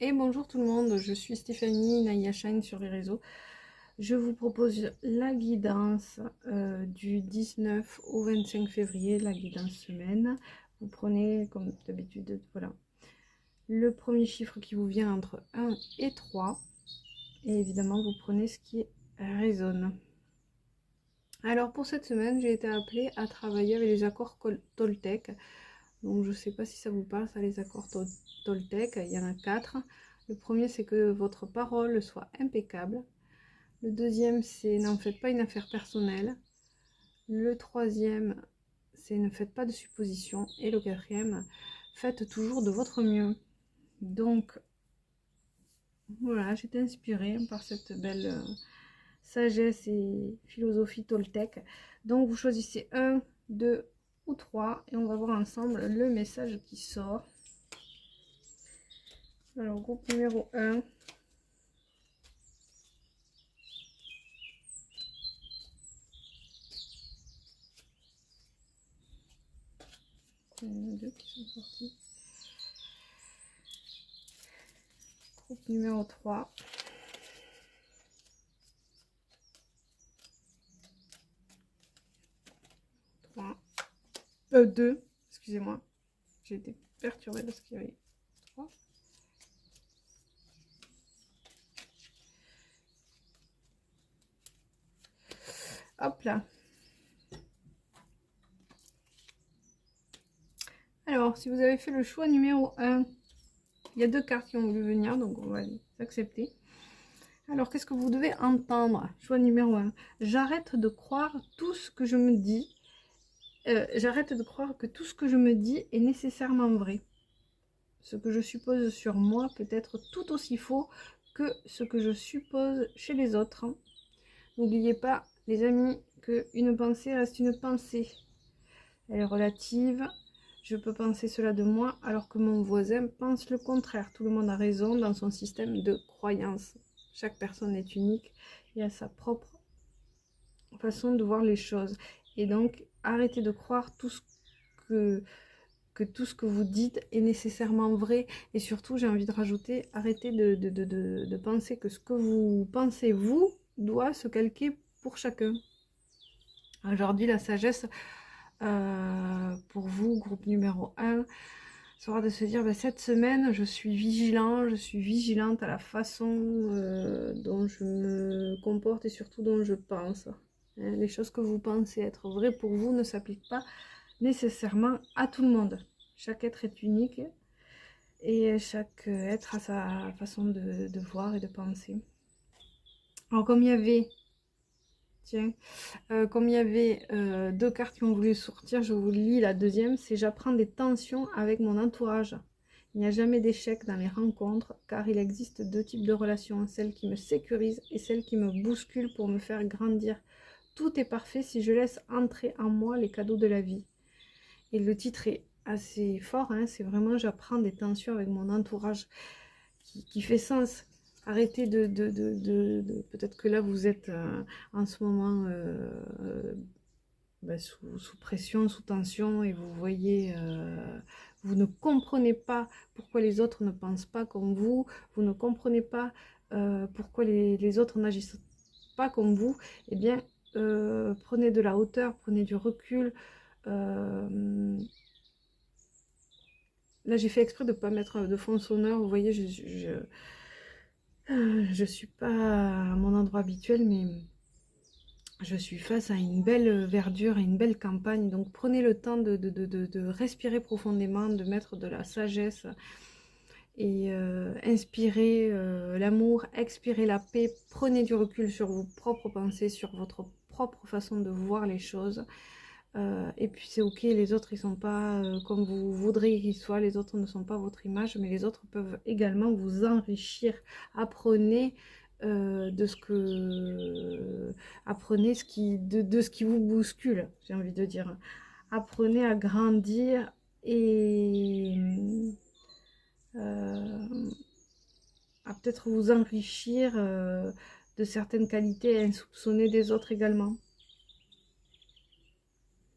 Et bonjour tout le monde, je suis Stéphanie Naya Shine sur les réseaux. Je vous propose la guidance du 19 au 25 février, la guidance semaine. Vous prenez comme d'habitude, voilà, le premier chiffre qui vous vient entre 1 et 3. Et évidemment, vous prenez ce qui résonne. Alors pour cette semaine, j'ai été appelée à travailler avec les accords Toltec. Donc je ne sais pas si ça vous parle, ça, les accords Toltec. Il y en a 4. Le premier, c'est que votre parole soit impeccable. Le deuxième, c'est n'en faites pas une affaire personnelle. Le troisième, c'est ne faites pas de suppositions. Et le quatrième, faites toujours de votre mieux. Donc voilà, j'étais inspirée par cette belle sagesse et philosophie Toltec. Donc vous choisissez 1, 2 ou 3 et on va voir ensemble le message qui sort. Alors, groupe numéro 1. Il y en a deux qui sont sortis. Groupe numéro 3. Deux, excusez-moi. J'ai été perturbée parce qu'il y avait 3. Hop là. Alors, si vous avez fait le choix numéro 1, il y a 2 cartes qui ont voulu venir, donc on va les accepter. Alors, qu'est-ce que vous devez entendre? Choix numéro 1. J'arrête de croire tout ce que je me dis. J'arrête de croire que tout ce que je me dis est nécessairement vrai. Ce que je suppose sur moi peut être tout aussi faux que ce que je suppose chez les autres. N'oubliez pas, les amis, qu'une pensée reste une pensée. Elle est relative. Je peux penser cela de moi alors que mon voisin pense le contraire. Tout le monde a raison dans son système de croyance. Chaque personne est unique et a sa propre façon de voir les choses. Et donc, arrêtez de croire tout ce que vous dites est nécessairement vrai. Et surtout, j'ai envie de rajouter, arrêtez de penser que ce que vous pensez, vous, doit se calquer pour chacun. Aujourd'hui, la sagesse, pour vous, groupe numéro 1, sera de se dire, bah, cette semaine, je suis vigilant, je suis vigilante à la façon dont je me comporte et surtout dont je pense. Les choses que vous pensez être vraies pour vous ne s'appliquent pas nécessairement à tout le monde. Chaque être est unique et chaque être a sa façon de voir et de penser. Alors comme il y avait, tiens, comme il y avait 2 cartes qui ont voulu sortir, je vous lis la deuxième, c'est j'apprends des tensions avec mon entourage. Il n'y a jamais d'échec dans les rencontres, car il existe 2 types de relations, celle qui me sécurise et celle qui me bouscule pour me faire grandir. Tout est parfait si je laisse entrer en moi les cadeaux de la vie. Et le titre est assez fort, hein, c'est vraiment j'apprends des tensions avec mon entourage qui fait sens. Arrêtez peut-être que là vous êtes en ce moment sous pression, sous tension et vous voyez, vous ne comprenez pas pourquoi les autres ne pensent pas comme vous, vous ne comprenez pas pourquoi les autres n'agissent pas comme vous. Eh bien, prenez de la hauteur, prenez du recul. Là, j'ai fait exprès de ne pas mettre de fond sonore. Vous voyez, je suis pas à mon endroit habituel, mais je suis face à une belle verdure et une belle campagne. Donc, prenez le temps de respirer profondément, de mettre de la sagesse et inspirez l'amour, expirez la paix. Prenez du recul sur vos propres pensées, sur votre propre façon de voir les choses. Et puis c'est ok, les autres ils sont pas comme vous voudriez qu'ils soient, les autres ne sont pas votre image, mais les autres peuvent également vous enrichir. Apprenez de ce que apprenez de ce qui vous bouscule, j'ai envie de dire. Apprenez à grandir et à peut-être vous enrichir de certaines qualités insoupçonnées des autres également.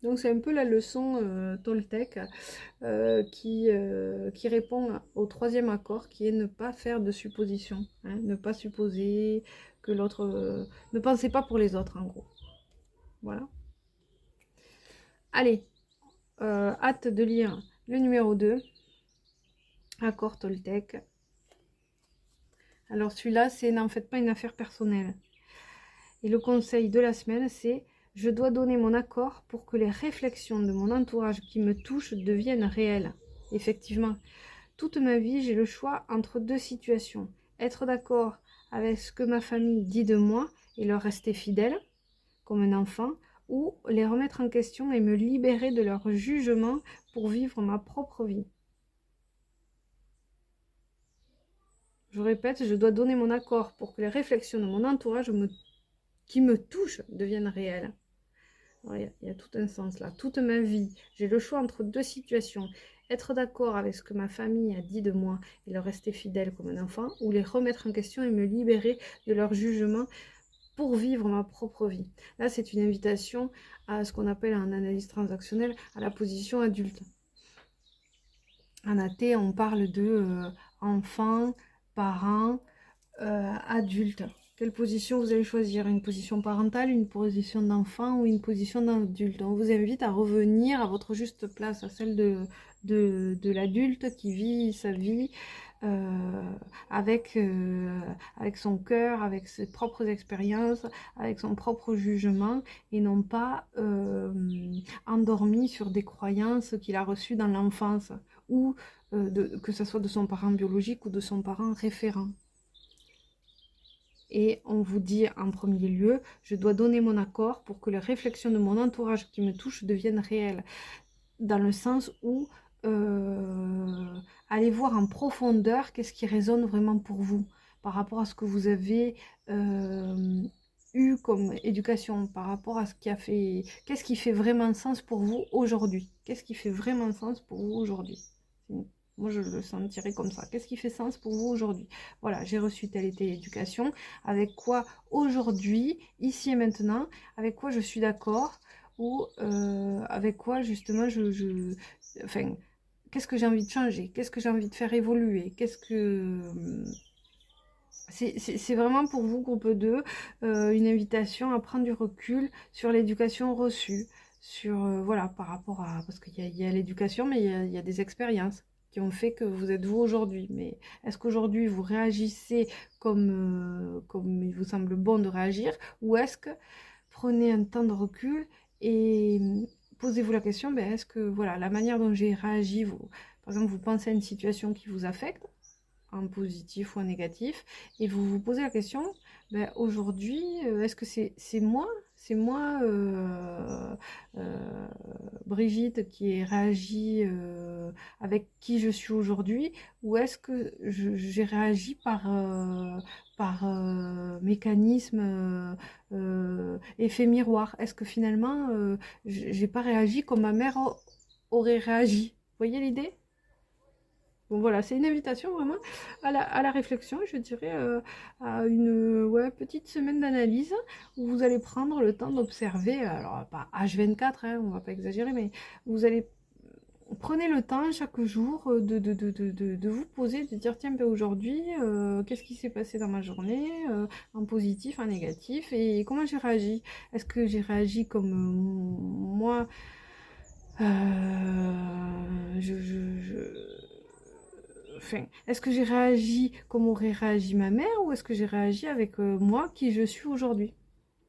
Donc c'est un peu la leçon Toltec qui répond au troisième accord, qui est ne pas faire de suppositions, hein, ne pas supposer que l'autre... ne pensez pas pour les autres, en gros. Voilà. Allez, hâte de lire le numéro 2, accord Toltec. Alors celui-là, c'est n'en faites pas une affaire personnelle. Et le conseil de la semaine, c'est je dois donner mon accord pour que les réflexions de mon entourage qui me touchent deviennent réelles. Effectivement, toute ma vie, j'ai le choix entre deux situations. Être d'accord avec ce que ma famille dit de moi et leur rester fidèle, comme un enfant, ou les remettre en question et me libérer de leur jugement pour vivre ma propre vie. Je répète, je dois donner mon accord pour que les réflexions de mon entourage qui me touchent deviennent réelles. Il y a tout un sens là. Toute ma vie, j'ai le choix entre deux situations. Être d'accord avec ce que ma famille a dit de moi et leur rester fidèle comme un enfant, ou les remettre en question et me libérer de leur jugement pour vivre ma propre vie. Là, c'est une invitation à ce qu'on appelle en analyse transactionnelle, à la position adulte. En AT, on parle de enfant, parent, adulte. Quelle position vous allez choisir? Une position parentale, une position d'enfant ou une position d'adulte? On vous invite à revenir à votre juste place, à celle de l'adulte qui vit sa vie avec son cœur, avec ses propres expériences, avec son propre jugement, et non pas endormi sur des croyances qu'il a reçues dans l'enfance, ou que ce soit de son parent biologique ou de son parent référent. Et on vous dit en premier lieu, je dois donner mon accord pour que les réflexions de mon entourage qui me touchent deviennent réelles. Dans le sens où allez voir en profondeur qu'est-ce qui résonne vraiment pour vous par rapport à ce que vous avez eu comme éducation, par rapport à ce qui a fait... Qu'est-ce qui fait vraiment sens pour vous aujourd'hui? Qu'est-ce qui fait vraiment sens pour vous aujourd'hui? Moi, je le sentirais comme ça. Qu'est-ce qui fait sens pour vous aujourd'hui? Voilà, j'ai reçu telle et telle éducation. Avec quoi aujourd'hui, ici et maintenant, avec quoi je suis d'accord, ou avec quoi justement enfin, qu'est-ce que j'ai envie de changer? Qu'est-ce que j'ai envie de faire évoluer? Qu'est-ce que... C'est vraiment pour vous, groupe 2, une invitation à prendre du recul sur l'éducation reçue. Sur, voilà, par rapport à... Parce qu'il y a l'éducation, mais il y a des expériences qui ont fait que vous êtes vous aujourd'hui. Mais est-ce qu'aujourd'hui vous réagissez comme il vous semble bon de réagir, ou est-ce que prenez un temps de recul et posez-vous la question, ben, est-ce que voilà, la manière dont j'ai réagi, par exemple vous pensez à une situation qui vous affecte, en positif ou en négatif, et vous vous posez la question, ben, aujourd'hui, est-ce que c'est moi, Brigitte, qui ai réagi avec qui je suis aujourd'hui, ou est-ce que j'ai réagi par mécanisme effet miroir? Est-ce que finalement, j'ai pas réagi comme ma mère aurait réagi? Vous voyez l'idée? Bon voilà, c'est une invitation vraiment à la réflexion, je dirais, à une petite semaine d'analyse où vous allez prendre le temps d'observer, alors pas H24, hein, on va pas exagérer, mais vous allez prenez le temps chaque jour de vous poser, de dire tiens, ben aujourd'hui, qu'est-ce qui s'est passé dans ma journée, en positif, en négatif, et comment j'ai réagi? Est-ce que j'ai réagi comme moi Enfin, est-ce que j'ai réagi comme aurait réagi ma mère, ou est-ce que j'ai réagi avec moi qui je suis aujourd'hui?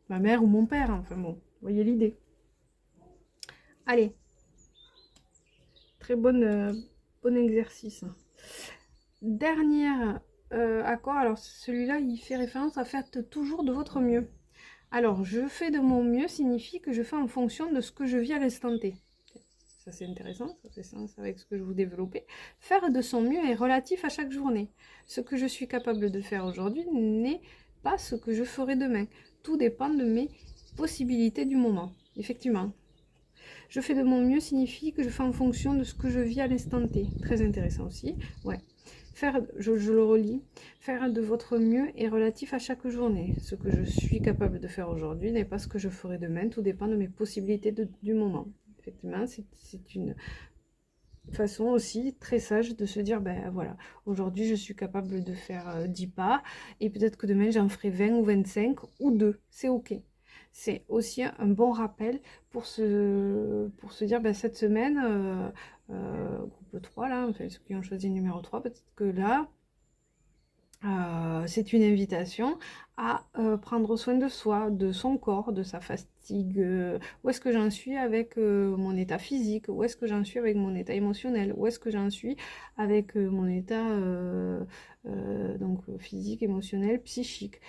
Ma mère ou mon père, hein, enfin bon, vous voyez l'idée. Allez, très bon exercice. Dernier accord, alors celui-là il fait référence à faire toujours de votre mieux. Alors, je fais de mon mieux signifie que je fais en fonction de ce que je vis à l'instant T. Ça c'est intéressant, ça fait sens avec ce que je vous développais. Faire de son mieux est relatif à chaque journée. Ce que je suis capable de faire aujourd'hui n'est pas ce que je ferai demain. Tout dépend de mes possibilités du moment. Effectivement. Je fais de mon mieux signifie que je fais en fonction de ce que je vis à l'instant T. Très intéressant aussi. Ouais. faire, je le relis, faire de votre mieux est relatif à chaque journée. Ce que je suis capable de faire aujourd'hui n'est pas ce que je ferai demain, tout dépend de mes possibilités du moment. Effectivement, c'est une façon aussi très sage de se dire, ben voilà, aujourd'hui je suis capable de faire 10 pas, et peut-être que demain j'en ferai 20 ou 25 ou 2, c'est ok. C'est aussi un bon rappel pour se dire, ben, cette semaine, groupe 3 là, enfin ceux qui ont choisi le numéro 3, peut-être que là, c'est une invitation à prendre soin de soi, de son corps, de sa fatigue. Où est-ce que j'en suis avec mon état physique? Où est-ce que j'en suis avec mon état émotionnel? Où est-ce que j'en suis avec mon état donc, physique, émotionnel, psychique?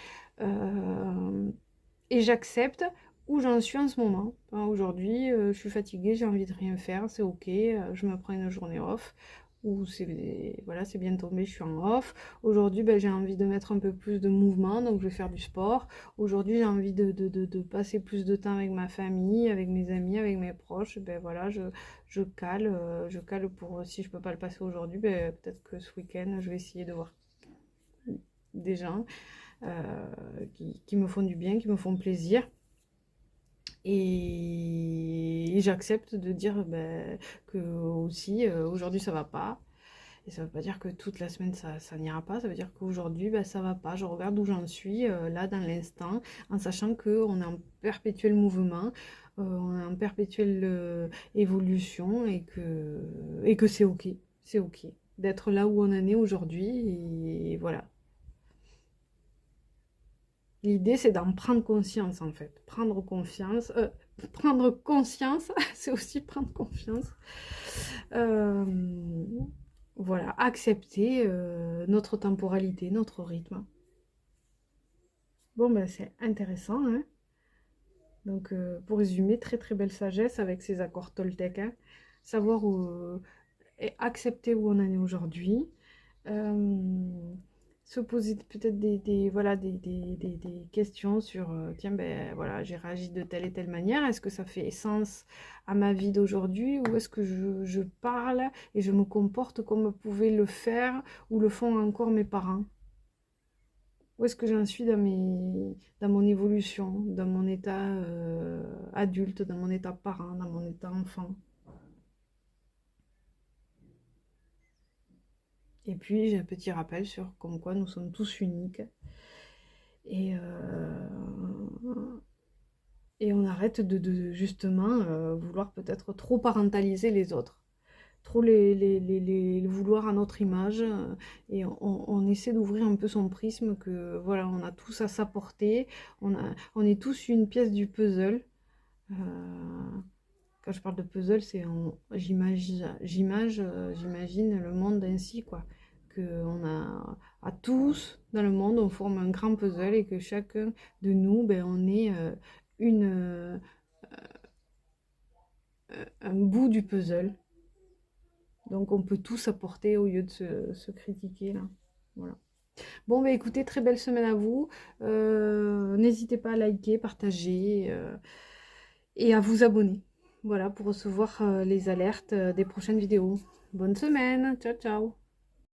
Et j'accepte où j'en suis en ce moment. Aujourd'hui, je suis fatiguée, j'ai envie de rien faire, c'est ok, je me prends une journée off, ou c'est voilà, c'est bien tombé, je suis en off. Aujourd'hui, ben, j'ai envie de mettre un peu plus de mouvement, donc je vais faire du sport. Aujourd'hui, j'ai envie de passer plus de temps avec ma famille, avec mes amis, avec mes proches. Ben voilà, je cale pour, si je peux pas le passer aujourd'hui, ben, peut-être que ce week-end, je vais essayer de voir des gens qui me font du bien, qui me font plaisir. Et j'accepte de dire ben, que aussi aujourd'hui ça va pas. Et ça veut pas dire que toute la semaine ça n'ira pas, ça veut dire qu'aujourd'hui ben, ça va pas. Je regarde où j'en suis là dans l'instant, en sachant qu'on est en perpétuel mouvement, on est en perpétuelle évolution et que c'est ok d'être là où on en est aujourd'hui. Et voilà. L'idée, c'est d'en prendre conscience, en fait. Prendre conscience, c'est aussi prendre confiance. Euh, voilà, accepter notre temporalité, notre rythme. Bon, ben, c'est intéressant, hein. Donc, pour résumer, très très belle sagesse avec ces accords Toltec, hein. Savoir et accepter où on en est aujourd'hui. Se poser peut-être voilà, des questions sur tiens, ben voilà, j'ai réagi de telle et telle manière, est-ce que ça fait sens à ma vie d'aujourd'hui, ou est-ce que je parle et je me comporte comme pouvaient le faire ou le font encore mes parents? Où est-ce que j'en suis dans mon évolution, dans mon état adulte, dans mon état parent, dans mon état enfant? Et puis j'ai un petit rappel sur comme quoi nous sommes tous uniques. Et, et on arrête de justement vouloir peut-être trop parentaliser les autres, trop les vouloir à notre image, et on essaie d'ouvrir un peu son prisme, que voilà, on a tous à sa portée, on est tous une pièce du puzzle. Euh, Quand je parle de puzzle, c'est j'imagine le monde ainsi, quoi. Qu'on a à tous dans le monde, on forme un grand puzzle, et que chacun de nous, ben, on est une, un bout du puzzle. Donc on peut tous apporter au lieu de se critiquer là. Voilà. Bon, bah écoutez, très belle semaine à vous. N'hésitez pas à liker, partager et à vous abonner. Voilà, pour recevoir les alertes des prochaines vidéos. Bonne semaine, ciao ciao.